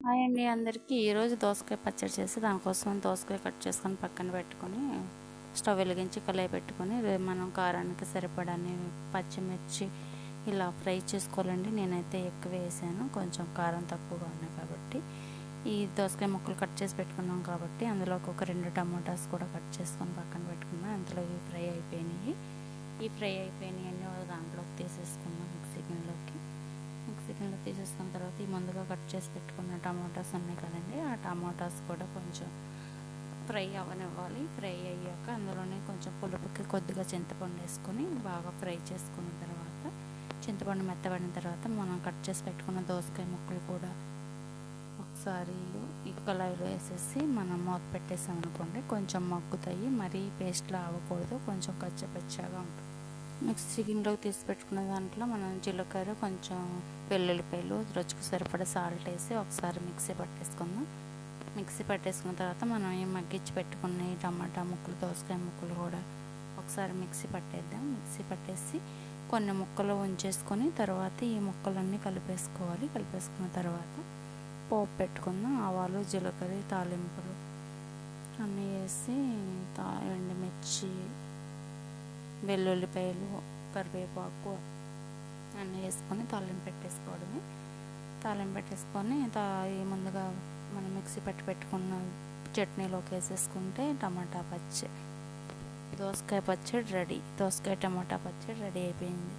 Hi అండి అందరికీ. ఈరోజు దోసకాయ పచ్చడి చేసి దానికోసం దోసకాయ కట్ చేసుకొని పక్కన పెట్టుకొని స్టవ్ వెలిగించి కళాయి పెట్టుకొని మనం కారానికి సరిపడని పచ్చిమిర్చి ఇలా ఫ్రై చేసుకోవాలండి. నేనైతే ఎక్కువ వేసాను, కొంచెం కారం తక్కువగా ఉన్నాయి కాబట్టి. ఈ దోసకాయ ముక్కలు కట్ చేసి పెట్టుకున్నాం కాబట్టి అందులోకి ఒక 2 టమాటాస్ కూడా కట్ చేసుకొని పక్కన పెట్టుకున్నాం. అందులో ఇవి ఫ్రై అయిపోయినాయి. ఈ ఫ్రై అయిపోయినాయన్నీ దాంట్లోకి తీసేసుకున్నాం. మిక్సీ గిన్నెలో తీసేసుకున్న తర్వాత ఈ ముందుగా కట్ చేసి పెట్టుకున్న టమాటాస్ ఉన్నాయి కదండి, ఆ టమాటాస్ కూడా కొంచెం ఫ్రై అవ్వనివ్వాలి. ఫ్రై అయ్యాక అందులోనే కొంచెం పులుపుకి కొద్దిగా చింతపండు వేసుకొని బాగా ఫ్రై చేసుకున్న తర్వాత, చింతపండు మెత్తబడిన తర్వాత మనం కట్ చేసి పెట్టుకున్న దోసకాయ ముక్కలు కూడా ఒకసారి ఈ కళాయిలో వేసేసి మనం మూత పెట్టేసామనుకోండి కొంచెం మగ్గుతాయి. మరీ పేస్ట్లా అవ్వకూడదు, కొంచెం కచ్చపచ్చగా ఉంటుంది. మిక్సీ గిన్నెలోకి తీసి పెట్టుకున్న దాంట్లో మనం జీలకర్ర, కొంచెం వెల్లుల్లిపాయలు, రుచికి సరిపడా సాల్ట్ వేసి ఒకసారి మిక్సీ పట్టేసుకున్న తర్వాత మనం ఈ మగ్గించి పెట్టుకున్న ఈ టమాటా ముక్కలు, దోసకాయ ముక్కలు కూడా ఒకసారి మిక్సీ పట్టేసి కొన్ని ముక్కలు ఉంచేసుకొని తర్వాత ఈ ముక్కలన్నీ కలిపేసుకున్న తర్వాత పోపు పెట్టుకుందాం. ఆవాలు, జీలకర్ర, తాలింపులు అన్నీ వేసి ఎండుమిర్చి, వెల్లుల్లిపాయలు, కరివేపాకు అన్నీ వేసుకొని తాలింపు పెట్టేసుకొని ఈ ముందుగా మనం మిక్సీ పెట్టుకున్న చట్నీలోకి వేసేసుకుంటే దోసకాయ టమాటా పచ్చడి రెడీ అయిపోయింది.